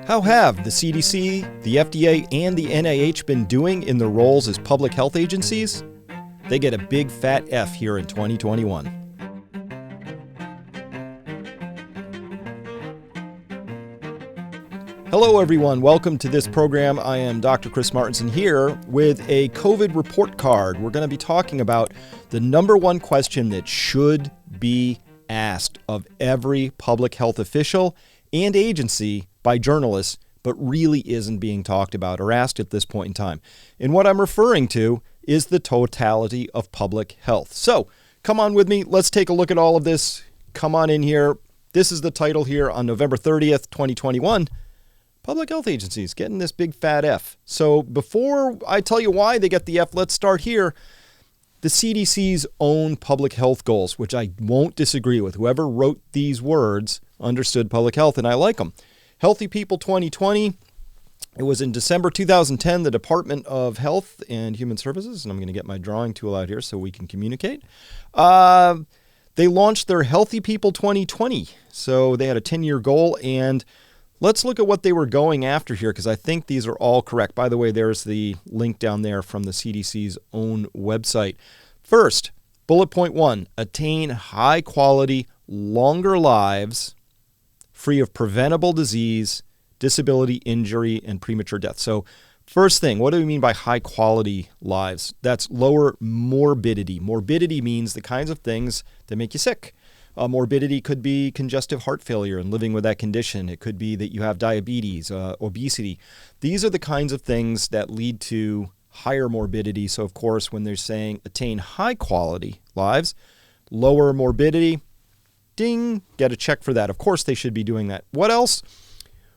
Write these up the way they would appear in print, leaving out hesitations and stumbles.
How have the CDC, the FDA, and the NIH been doing in their roles as public health agencies? They get a big fat F here in 2021. Hello everyone, welcome to this program. I am Dr. Chris Martinson here with a COVID report card. We're going to be talking about the number one question that should be asked of every public health official and agency by journalists, but really isn't being talked about or asked at this point in time. And what I'm referring to is the totality of public health. So come on with me. Let's take a look at all of this. Come on in here. This is the title here on November 30th, 2021. Public health agencies getting this big fat F. So before I tell you why they get the F, let's start here. The CDC's own public health goals, which I won't disagree with. Whoever wrote these words understood public health, and I like them. Healthy People 2020. It was in December 2010, the Department of Health and Human Services, and I'm going to get my drawing tool out here so we can communicate. They launched their Healthy People 2020. So they had a 10-year goal, and let's look at what they were going after here, because I think these are all correct. By the way, there's the link down there from the CDC's own website. First, bullet point 1, attain high quality, longer lives free of preventable disease, disability, injury, and premature death. So first thing, what do we mean by high quality lives? That's lower morbidity. Morbidity means the kinds of things that make you sick. Morbidity could be congestive heart failure and living with that condition. It could be that you have diabetes, obesity. These are the kinds of things that lead to higher morbidity. So, of course, when they're saying attain high quality lives, lower morbidity, ding, get a check for that. Of course, they should be doing that. What else?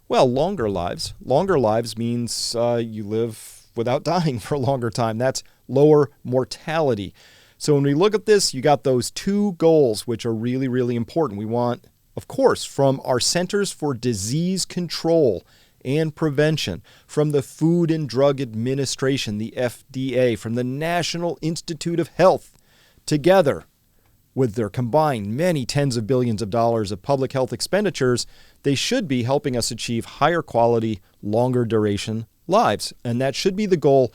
Well, longer lives. Longer lives means you live without dying for a longer time. That's lower mortality. So when we look at this, you got those two goals, which are really, really important. We want, of course, from our Centers for Disease Control and Prevention, from the Food and Drug Administration, the FDA, from the National Institute of Health, together with their combined many tens of billions of dollars of public health expenditures, they should be helping us achieve higher quality, longer duration lives. And that should be the goal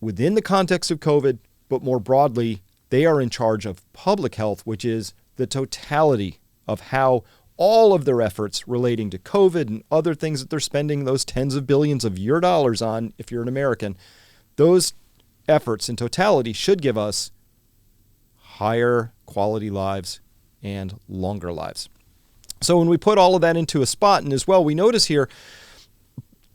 within the context of COVID. But more broadly, they are in charge of public health, which is the totality of how all of their efforts relating to COVID and other things that they're spending those tens of billions of your dollars on, if you're an American, those efforts in totality should give us higher quality lives and longer lives. So when we put all of that into a spot, and as well, we notice here,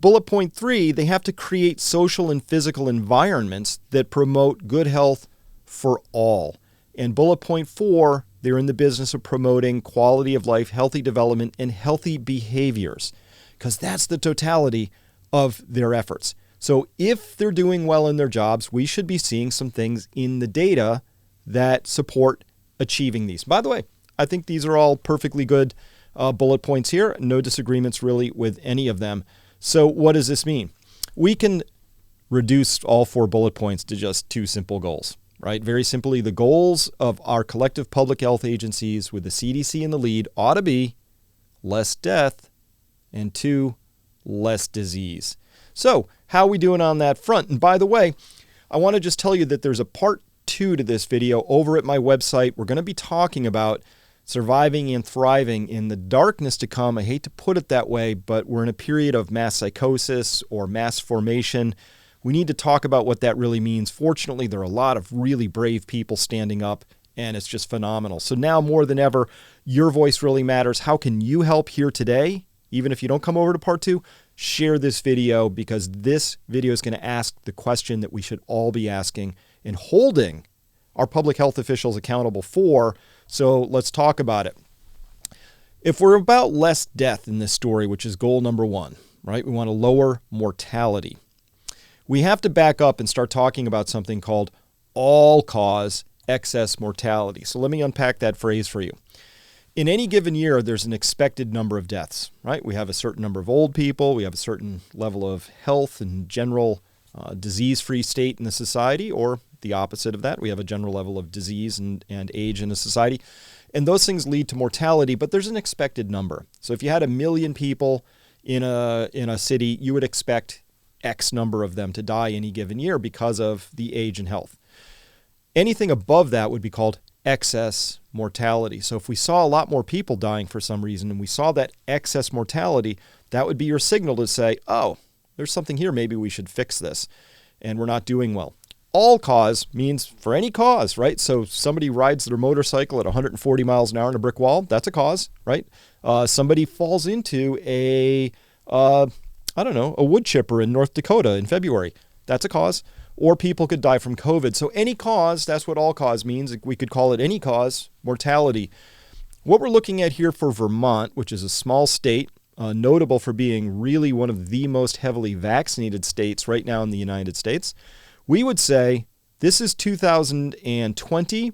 bullet point 3, they have to create social and physical environments that promote good health for all. And bullet point 4, they're in the business of promoting quality of life, healthy development, and healthy behaviors, because that's the totality of their efforts. So if they're doing well in their jobs, we should be seeing some things in the data that support achieving these. By the way, I think these are all perfectly good bullet points here. No disagreements really with any of them. So what does this mean? We can reduce all 4 bullet points to just 2 simple goals, right? Very simply, the goals of our collective public health agencies with the CDC in the lead ought to be less death and 2, less disease. So how are we doing on that front? And by the way, I want to just tell you that there's a part 2 to this video over at my website. We're going to be talking about surviving and thriving in the darkness to come. I hate to put it that way, but we're in a period of mass psychosis or mass formation. We need to talk about what that really means. Fortunately, there are a lot of really brave people standing up, and it's just phenomenal. So now more than ever, your voice really matters. How can you help here today? Even if you don't come over to part 2, share this video, because this video is going to ask the question that we should all be asking and holding our public health officials accountable for. So let's talk about it. If we're about less death in this story, which is goal number 1, right? We want to lower mortality. We have to back up and start talking about something called all cause excess mortality. So let me unpack that phrase for you. In any given year, there's an expected number of deaths, right? We have a certain number of old people. We have a certain level of health and general disease-free state in the society, or the opposite of that. We have a general level of disease and age in a society. And those things lead to mortality, but there's an expected number. So if you had 1 million people in a city, you would expect X number of them to die any given year because of the age and health. Anything above that would be called excess mortality. So if we saw a lot more people dying for some reason and we saw that excess mortality, that would be your signal to say, oh, there's something here. Maybe we should fix this. And we're not doing well. All cause means for any cause, right? So somebody rides their motorcycle at 140 miles an hour in a brick wall. That's a cause, right? Somebody falls into a wood chipper in North Dakota in February. That's a cause. Or people could die from COVID. So any cause, that's what all cause means. We could call it any cause mortality. What we're looking at here for Vermont, which is a small state, notable for being really one of the most heavily vaccinated states right now in the United States, we would say this is 2020.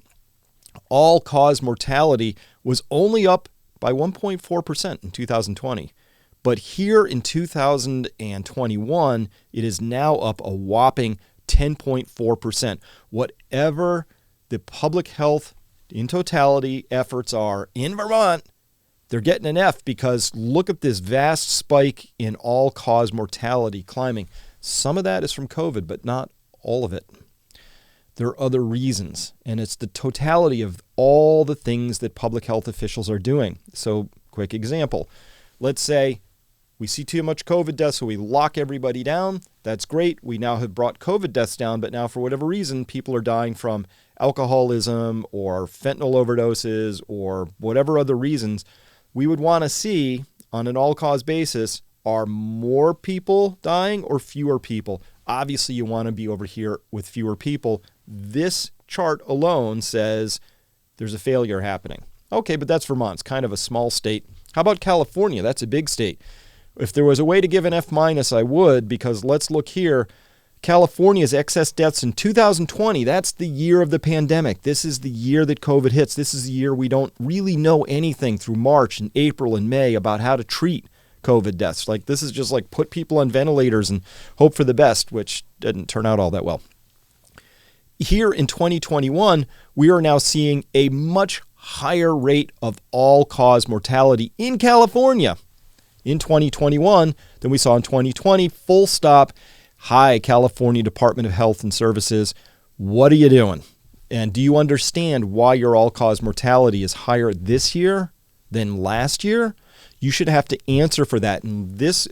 All cause mortality was only up by 1.4% in 2020. But here in 2021, it is now up a whopping 10.4%. Whatever the public health in totality efforts are in Vermont, they're getting an F because look at this vast spike in all-cause mortality climbing. Some of that is from COVID, but not all of it. There are other reasons, and it's the totality of all the things that public health officials are doing. So, quick example. Let's say we see too much COVID deaths, so we lock everybody down. That's great. We now have brought COVID deaths down, but now for whatever reason, people are dying from alcoholism or fentanyl overdoses or whatever other reasons. We would want to see on an all-cause basis, are more people dying or fewer people? Obviously, you want to be over here with fewer people. This chart alone says there's a failure happening. Okay, but that's Vermont. It's kind of a small state. How about California? That's a big state. If there was a way to give an F-, I would, because let's look here. California's excess deaths in 2020, that's the year of the pandemic. This is the year that COVID hits. This is the year we don't really know anything through March and April and May about how to treat COVID deaths. Like, this is just like put people on ventilators and hope for the best, which didn't turn out all that well. Here in 2021, we are now seeing a much higher rate of all-cause mortality in California in 2021 than we saw in 2020. Full stop. Hi, California Department of Health and Services. What are you doing? And do you understand why your all-cause mortality is higher this year than last year? You should have to answer for that. And this,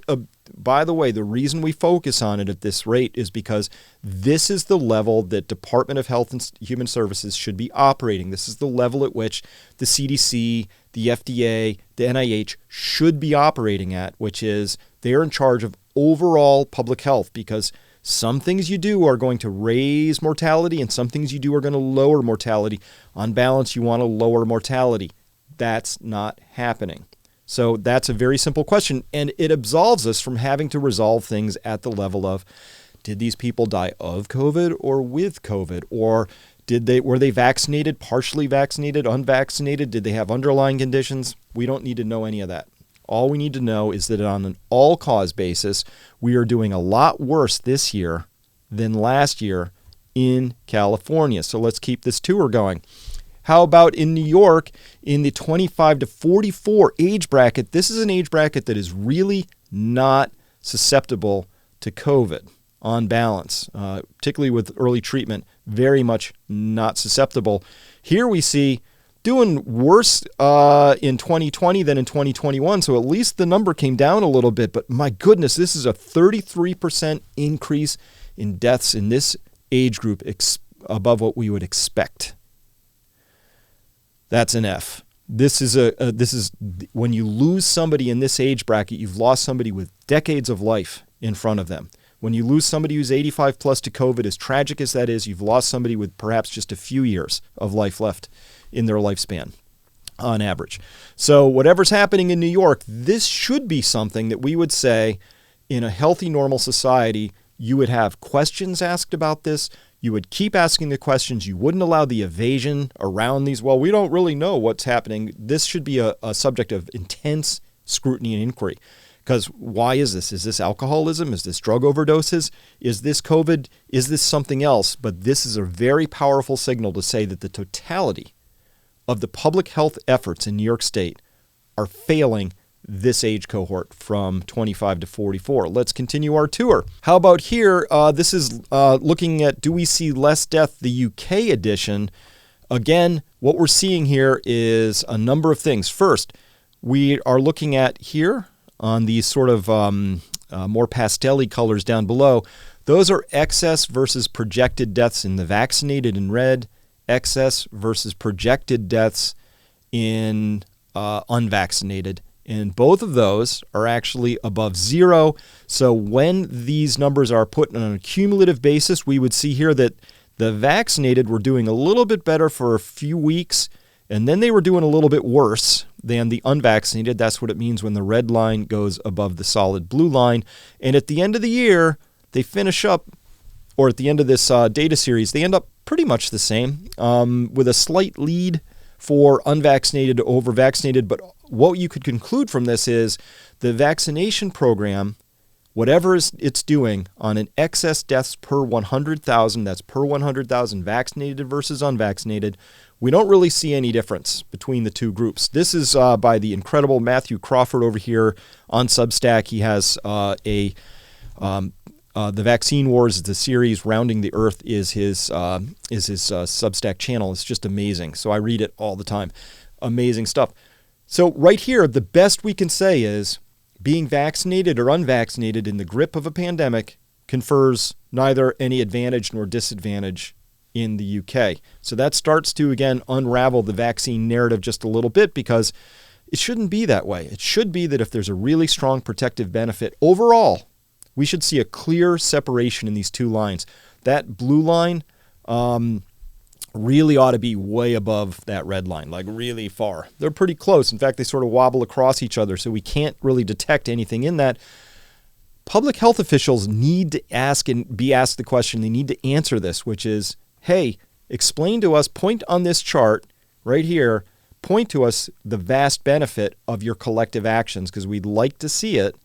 by the way, the reason we focus on it at this rate is because this is the level that Department of Health and Human Services should be operating. This is the level at which the CDC, the FDA, the NIH should be operating at, which is they're in charge of overall public health, because some things you do are going to raise mortality and some things you do are going to lower mortality. On balance, you want to lower mortality. That's not happening. So that's a very simple question, and it absolves us from having to resolve things at the level of, did these people die of COVID or with COVID? Or were they vaccinated, partially vaccinated, unvaccinated? Did they have underlying conditions? We don't need to know any of that. All we need to know is that on an all-cause basis, we are doing a lot worse this year than last year in California. So let's keep this tour going. How about in New York, in the 25 to 44 age bracket? This is an age bracket that is really not susceptible to COVID on balance, particularly with early treatment, very much not susceptible. Here we see doing worse in 2020 than in 2021, so at least the number came down a little bit. But my goodness, this is a 33% increase in deaths in this age group above what we would expect. That's an F. This is when you lose somebody in this age bracket, you've lost somebody with decades of life in front of them. When you lose somebody who's 85 plus to COVID, as tragic as that is, you've lost somebody with perhaps just a few years of life left in their lifespan on average. So whatever's happening in New York, this should be something that we would say in a healthy, normal society, you would have questions asked about this. You would keep asking the questions. You wouldn't allow the evasion around these. Well, we don't really know what's happening. This should be a subject of intense scrutiny and inquiry. Because why is this? Is this alcoholism? Is this drug overdoses? Is this COVID? Is this something else? But this is a very powerful signal to say that the totality of the public health efforts in New York State are failing this age cohort from 25 to 44. Let's continue our tour. How about here? This is looking at, do we see less death, the UK edition. Again, what we're seeing here is a number of things. First, we are looking at here on these sort of more pastel-y colors down below. Those are excess versus projected deaths in the vaccinated in red, excess versus projected deaths in unvaccinated. And both of those are actually above zero. So when these numbers are put on a cumulative basis, we would see here that the vaccinated were doing a little bit better for a few weeks, and then they were doing a little bit worse than the unvaccinated. That's what it means when the red line goes above the solid blue line. And at the end of the year, they finish up, or at the end of this data series, they end up pretty much the same, with a slight lead for unvaccinated over vaccinated. But what you could conclude from this is the vaccination program, whatever it's doing on an excess deaths per 100,000, that's per 100,000 vaccinated versus unvaccinated, we don't really see any difference between the two groups. This is by the incredible Mathew Crawford over here on Substack. He has The Vaccine Wars, the series. Rounding the Earth is his Substack channel. It's just amazing. So I read it all the time. Amazing stuff. So right here, the best we can say is being vaccinated or unvaccinated in the grip of a pandemic confers neither any advantage nor disadvantage in the UK. So that starts to, again, unravel the vaccine narrative just a little bit, because it shouldn't be that way. It should be that if there's a really strong protective benefit overall, we should see a clear separation in these two lines. That blue line really ought to be way above that red line, like really far. They're pretty close. In fact, they sort of wobble across each other, so we can't really detect anything in that. Public health officials need to ask and be asked the question. They need to answer this, which is, hey, explain to us, point on this chart right here, point to us the vast benefit of your collective actions, because we'd like to see it,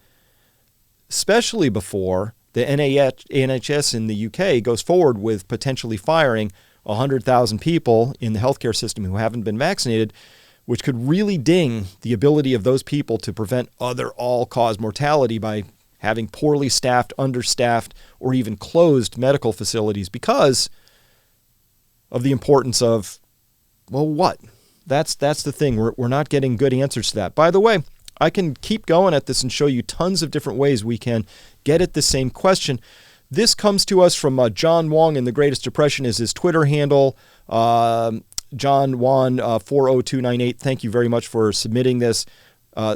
especially before the NIH in the UK goes forward with potentially firing 100,000 people in the healthcare system who haven't been vaccinated, which could really ding the ability of those people to prevent other all-cause mortality by having poorly staffed, understaffed, or even closed medical facilities because of the importance of, well, what? That's the thing. We're not getting good answers to that. By the way, I can keep going at this and show you tons of different ways we can get at the same question. This comes to us from John Wong, and The Greatest Depression is his Twitter handle. John Wong 40298, thank you very much for submitting this.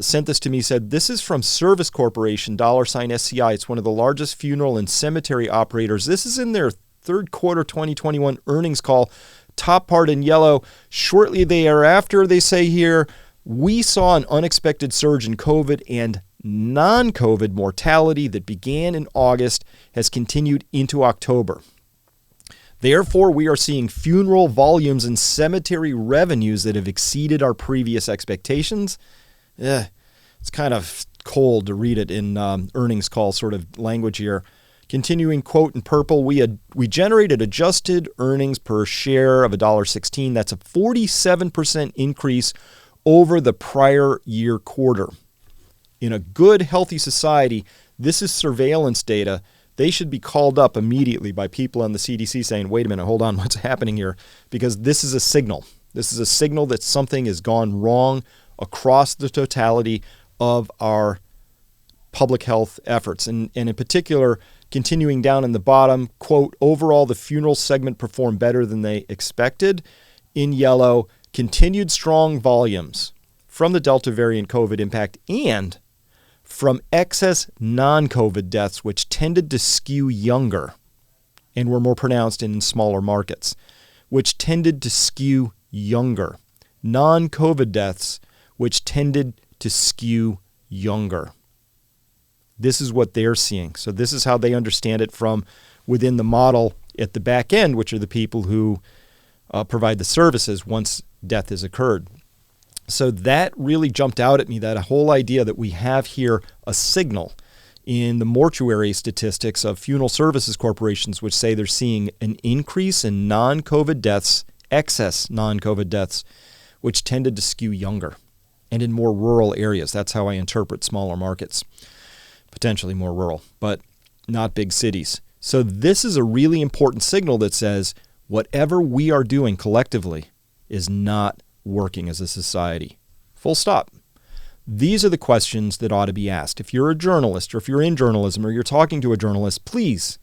Sent this to me, said, this is from Service Corporation, $SCI. It's one of the largest funeral and cemetery operators. This is in their third quarter 2021 earnings call. Top part in yellow. Shortly thereafter, they say here, we saw an unexpected surge in COVID, and non-COVID mortality that began in August has continued into October. Therefore, we are seeing funeral volumes and cemetery revenues that have exceeded our previous expectations. It's kind of cold to read it in earnings call sort of language here. Continuing quote in purple, we generated adjusted earnings per share of $1.16. That's a 47% increase over the prior year quarter. In a good, healthy society, this is surveillance data. They should be called up immediately by people on the CDC saying, wait a minute, hold on, what's happening here? Because this is a signal. This is a signal that something has gone wrong across the totality of our public health efforts. And in particular, continuing down in the bottom, quote, overall, the funeral segment performed better than they expected. In yellow, continued strong volumes from the Delta variant COVID impact and from excess non-COVID deaths, which tended to skew younger and were more pronounced in smaller markets, which tended to skew younger. Non-COVID deaths, which tended to skew younger. This is what they're seeing. So this is how they understand it from within the model at the back end, which are the people who provide the services once death has occurred. So that really jumped out at me, that whole idea that we have here a signal in the mortuary statistics of funeral services corporations, which say they're seeing an increase in non-COVID deaths, excess non-COVID deaths, which tended to skew younger. and in more rural areas. That's how I interpret smaller markets, potentially more rural, but not big cities. So this is a really important signal that says whatever we are doing collectively is not working as a society. Full stop. These are the questions that ought to be asked. If you're a journalist, or if you're in journalism, or you're talking to a journalist, please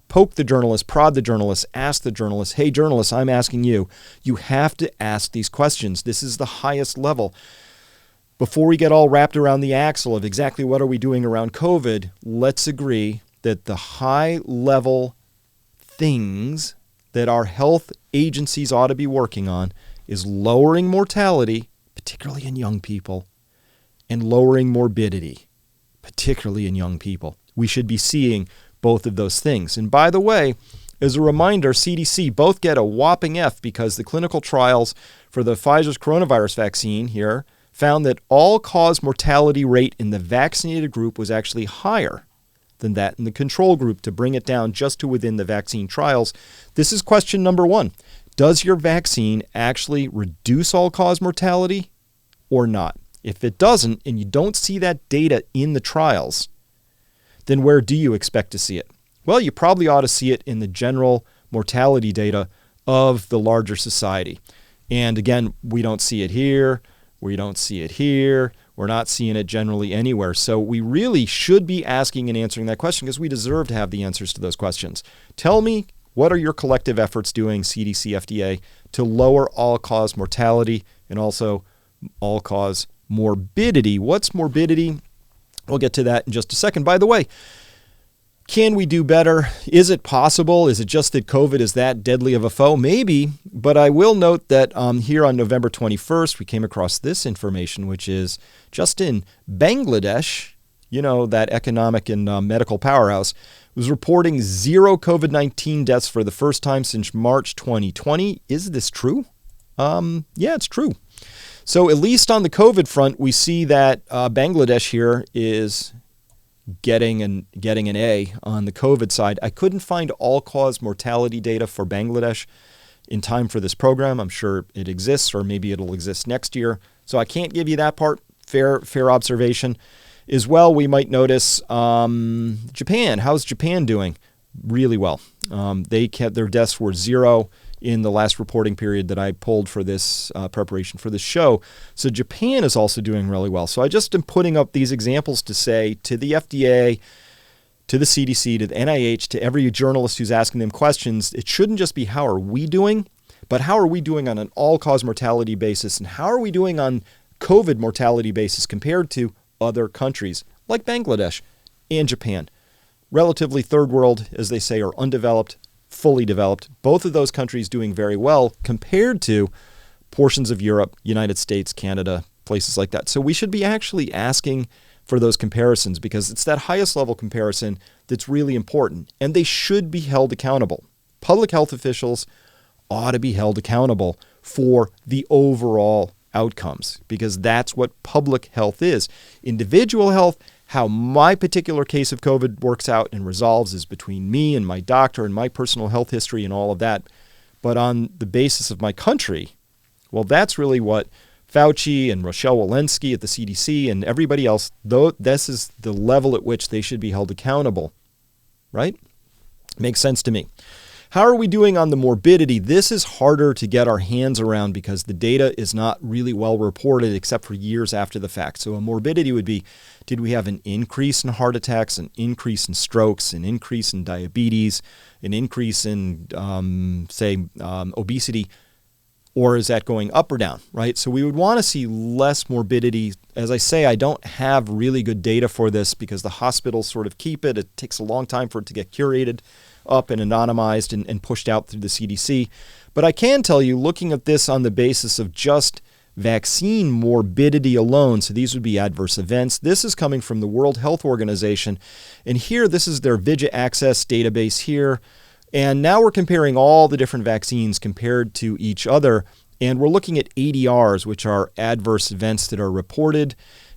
poke the journalist, prod the journalist, ask the journalist, hey, journalist, I'm asking you. You have to ask these questions. This is the highest level. Before we get all wrapped around the axle of exactly what are we doing around COVID, let's agree that the high-level things that our health agencies ought to be working on is lowering mortality, particularly in young people, and lowering morbidity, particularly in young people. We should be seeing both of those things. And by the way, as a reminder, CDC both get a whopping F because the clinical trials for the Pfizer's coronavirus vaccine here found that all-cause mortality rate in the vaccinated group was actually higher than that in the control group to bring it down just to within the vaccine trials. This is question number one. Does your vaccine actually reduce all-cause mortality or not? If it doesn't, and you don't see that data in the trials, then where do you expect to see it? Well, you probably ought to see it in the general mortality data of the larger society. And again, we don't see it here. We don't see it here. We're not seeing it generally anywhere. So we really should be asking and answering that question because we deserve to have the answers to those questions. Tell me, what are your collective efforts doing, CDC, FDA, to lower all-cause mortality and also all-cause morbidity? What's morbidity? We'll get to that in just a second. By the way, can we do better? Is it possible? Is it just that COVID is that deadly of a foe? Maybe, but I will note that here on November 21st, we came across this information, which is just in Bangladesh, you know, that economic and medical powerhouse, was reporting 0 COVID-19 deaths for the first time since March 2020. Is this true? Yeah, it's true. So at least on the COVID front, we see that Bangladesh here is getting an A on the COVID side. I couldn't find all-cause mortality data for Bangladesh in time for this program. I'm sure it exists, or maybe it'll exist next year. So I can't give you that part. Fair observation. As well, we might notice Japan. How's Japan doing? Really well. They kept their deaths were 0 in the last reporting period that I pulled for this preparation for this show. So Japan is also doing really well. So I just am putting up these examples to say to the FDA, to the CDC, to the NIH, to every journalist who's asking them questions, it shouldn't just be how are we doing, but how are we doing on an all-cause mortality basis, and how are we doing on COVID mortality basis compared to other countries like Bangladesh and Japan. Relatively third world, as they say, or undeveloped, fully developed. Both of those countries doing very well compared to portions of Europe, United States, Canada, places like that. So we should be actually asking for those comparisons because it's that highest level comparison that's really important, and they should be held accountable. Public health officials ought to be held accountable for the overall outcomes because that's what public health is. Individual health, how my particular case of COVID works out and resolves is between me and my doctor and my personal health history and all of that. But on the basis of my country, well, that's really what Fauci and Rochelle Walensky at the CDC and everybody else, though, this is the level at which they should be held accountable, right? Makes sense to me. How are we doing on the morbidity? This is harder to get our hands around because the data is not really well reported except for years after the fact. So a morbidity would be, did we have an increase in heart attacks, an increase in strokes, an increase in diabetes, an increase in, obesity, or is that going up or down, right? So we would want to see less morbidity. As I say, I don't have really good data for this because the hospitals sort of keep it. It takes a long time for it to get curated up and anonymized and pushed out through the CDC. But I can tell you, looking at this on the basis of just vaccine morbidity alone, so these would be adverse events. This is coming from the World Health Organization. And here, this is their VIGIT Access database here. And now we're comparing all the different vaccines compared to each other. And we're looking at ADRs, which are adverse events that are reported.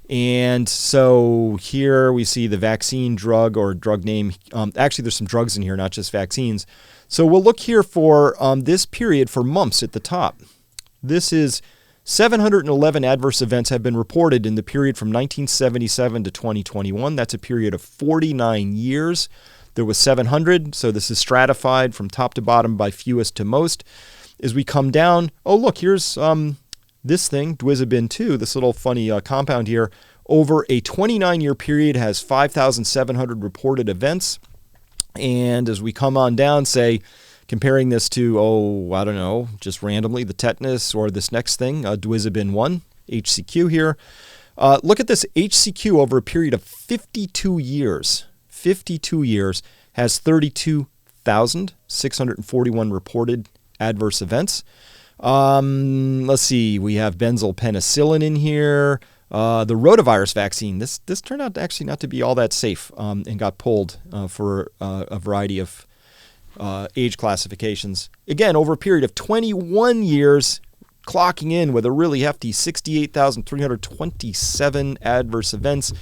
And so here we see the vaccine drug or drug name. Actually, there's some drugs in here, not just vaccines. So we'll look here for this period for mumps at the top. This is 711 adverse events have been reported in the period from 1977 to 2021. That's a period of 49 years. There was 700, so this is stratified from top to bottom by fewest to most. As we come down, oh, look, here's this thing, Dwizabin 2, this little funny compound here, over a 29-year period has 5,700 reported events. And as we come on down, say, comparing this to, I don't know, just randomly, the tetanus or this next thing, Dwizabin 1, HCQ here. Look at this HCQ over a period of 52 years. 52 years has 32,641 reported adverse events. Let's see, we have benzyl penicillin in here. The rotavirus vaccine, this turned out actually not to be all that safe and got pulled for a variety of age classifications. Again, over a period of 21 years, clocking in with a really hefty 68,327 adverse events.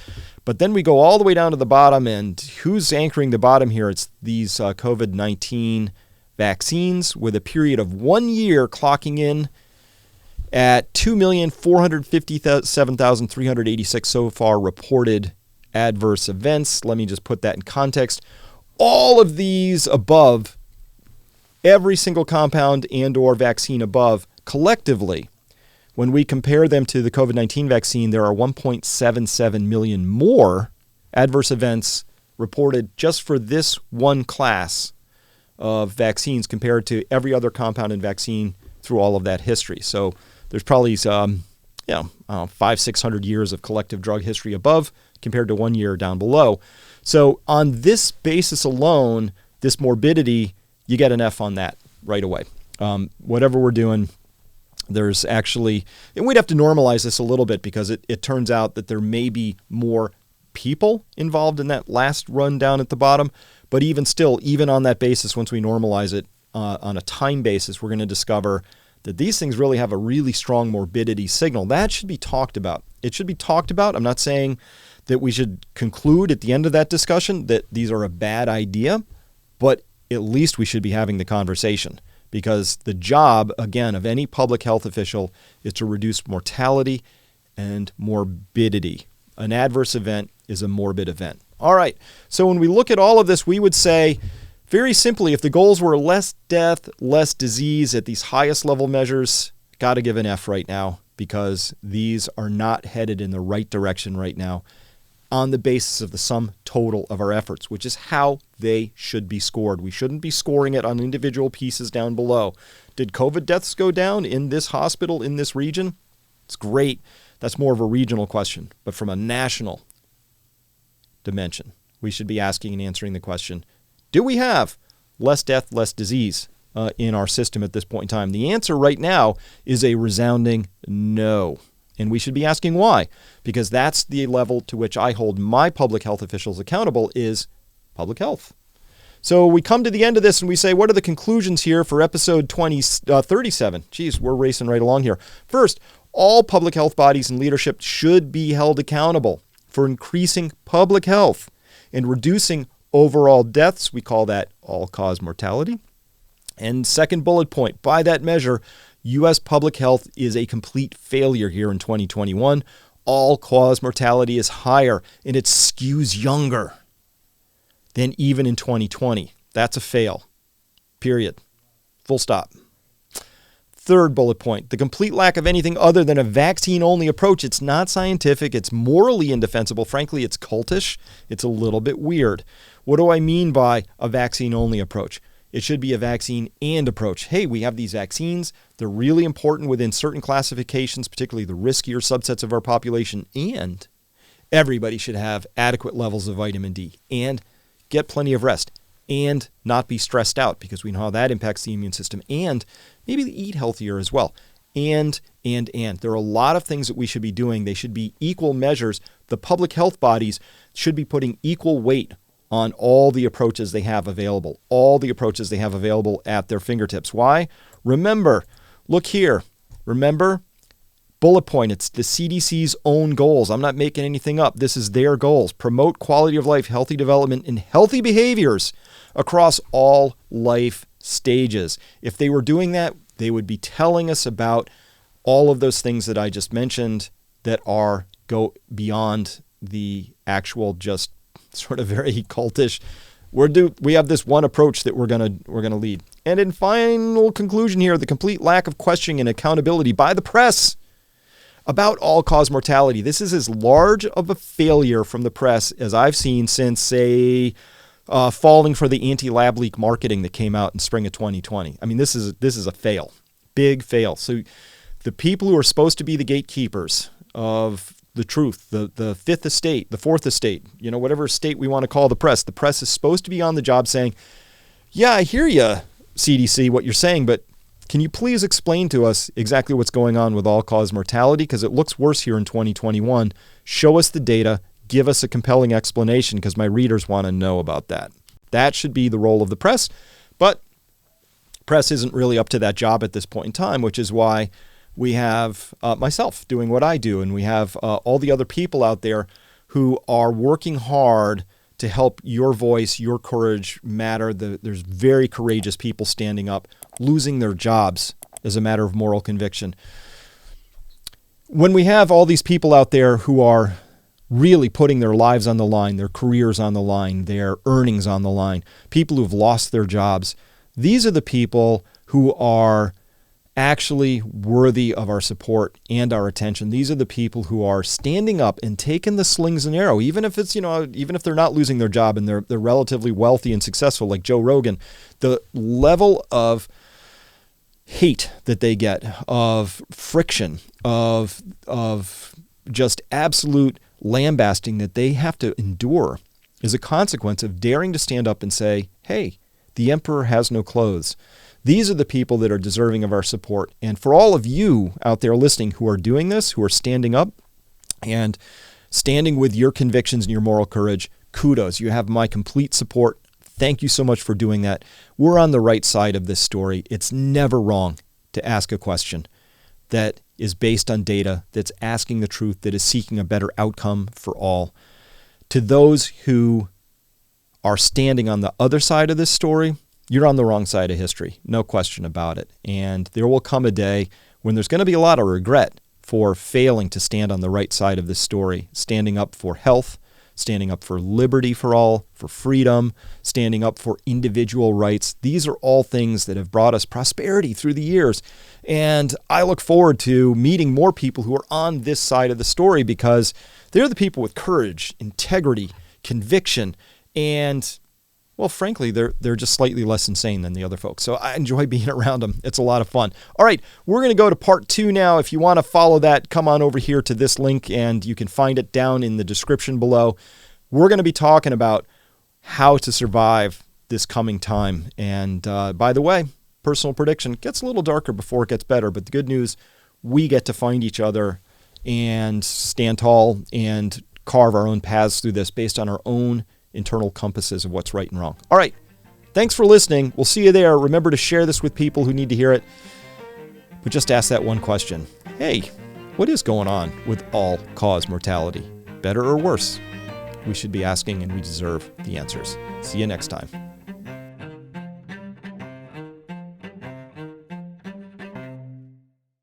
But then we go all the way down to the bottom, and who's anchoring the bottom here? It's these COVID-19 vaccines with a period of 1 year clocking in at 2,457,386 so far reported adverse events. Let me just put that in context. All of these above, every single compound and or vaccine above, collectively, when we compare them to the COVID-19 vaccine, there are 1.77 million more adverse events reported just for this one class of vaccines compared to every other compound and vaccine through all of that history. So there's probably 500-600 years of collective drug history above compared to 1 year down below. So on this basis alone, this morbidity, you get an F on that right away. Whatever we're doing, there's actually, and we'd have to normalize this a little bit because it turns out that there may be more people involved in that last run down at the bottom. But even still, even on that basis, once we normalize it on a time basis, we're going to discover that these things really have a really strong morbidity signal. That should be talked about. It should be talked about. I'm not saying that we should conclude at the end of that discussion that these are a bad idea, but at least we should be having the conversation, because the job, again, of any public health official is to reduce mortality and morbidity. An adverse event is a morbid event. All right, so when we look at all of this, we would say, very simply, if the goals were less death, less disease at these highest level measures, got to give an F right now, because these are not headed in the right direction right now on the basis of the sum total of our efforts, which is how they should be scored. We shouldn't be scoring it on individual pieces down below. Did COVID deaths go down in this hospital, in this region? It's great. That's more of a regional question. But from a national dimension, we should be asking and answering the question, do we have less death, less disease in our system at this point in time? The answer right now is a resounding no. And we should be asking why, because that's the level to which I hold my public health officials accountable, is public health. So we come to the end of this and we say, what are the conclusions here for episode 37? Geez, we're racing right along here. First, all public health bodies and leadership should be held accountable for increasing public health and reducing overall deaths. We call that all-cause mortality. And second bullet point, by that measure, U.S. public health is a complete failure here in 2021. All-cause mortality is higher, and it skews younger than even in 2020. That's a fail. Period. Full stop. Third bullet point, the complete lack of anything other than a vaccine-only approach. It's not scientific. It's morally indefensible. Frankly, it's cultish. It's a little bit weird. What do I mean by a vaccine-only approach? It should be a vaccine and approach. Hey, we have these vaccines. They're really important within certain classifications, particularly the riskier subsets of our population. And everybody should have adequate levels of vitamin D and get plenty of rest and not be stressed out, because we know how that impacts the immune system, and maybe eat healthier as well. And. There are a lot of things that we should be doing. They should be equal measures. The public health bodies should be putting equal weight on all the approaches they have available, at their fingertips. Why? Remember, look here. Remember, bullet point, it's the CDC's own goals. I'm not making anything up. This is their goals. Promote quality of life, healthy development, and healthy behaviors across all life stages. If they were doing that, they would be telling us about all of those things that I just mentioned that go beyond the actual just sort of very cultish. We have this one approach that we're gonna lead. And in final conclusion here, the complete lack of questioning and accountability by the press about all-cause mortality. This is as large of a failure from the press as I've seen since, say, falling for the anti-lab leak marketing that came out in spring of 2020. I mean, this is a fail, big fail. So the people who are supposed to be the gatekeepers of the truth, the fifth estate, the fourth estate, whatever estate we want to call the press is supposed to be on the job saying, yeah, I hear you, CDC, what you're saying, but can you please explain to us exactly what's going on with all-cause mortality? Because it looks worse here in 2021. Show us the data. Give us a compelling explanation because my readers want to know about that. That should be the role of the press. But press isn't really up to that job at this point in time, which is why we have myself doing what I do. And we have all the other people out there who are working hard to help your voice, your courage matter. There's very courageous people standing up, losing their jobs as a matter of moral conviction. When we have all these people out there who are really putting their lives on the line, their careers on the line, their earnings on the line, people who've lost their jobs, these are the people who are actually worthy of our support and our attention. These are the people who are standing up and taking the slings and arrow, even if it's, even if they're not losing their job and they're relatively wealthy and successful like Joe Rogan. The level of hate that they get, of friction, of just absolute lambasting that they have to endure is a consequence of daring to stand up and say, hey, the emperor has no clothes. These are the people that are deserving of our support. And for all of you out there listening who are doing this, who are standing up and standing with your convictions and your moral courage, kudos. You have my complete support. Thank you so much for doing that. We're on the right side of this story. It's never wrong to ask a question that is based on data, that's asking the truth, that is seeking a better outcome for all. To those who are standing on the other side of this story, you're on the wrong side of history, no question about it. And there will come a day when there's going to be a lot of regret for failing to stand on the right side of this story, standing up for health, standing up for liberty for all, for freedom, standing up for individual rights. These are all things that have brought us prosperity through the years. And I look forward to meeting more people who are on this side of the story because they're the people with courage, integrity, conviction, and well, frankly, they're just slightly less insane than the other folks. So I enjoy being around them. It's a lot of fun. All right, we're going to go to part 2 now. If you want to follow that, come on over here to this link, and you can find it down in the description below. We're going to be talking about how to survive this coming time. And by the way, personal prediction, gets a little darker before it gets better. But the good news, we get to find each other and stand tall and carve our own paths through this based on our own internal compasses of what's right and wrong. All right. Thanks for listening. We'll see you there. Remember to share this with people who need to hear it. But just ask that one question. Hey, what is going on with all-cause mortality? Better or worse? We should be asking, and we deserve the answers. See you next time.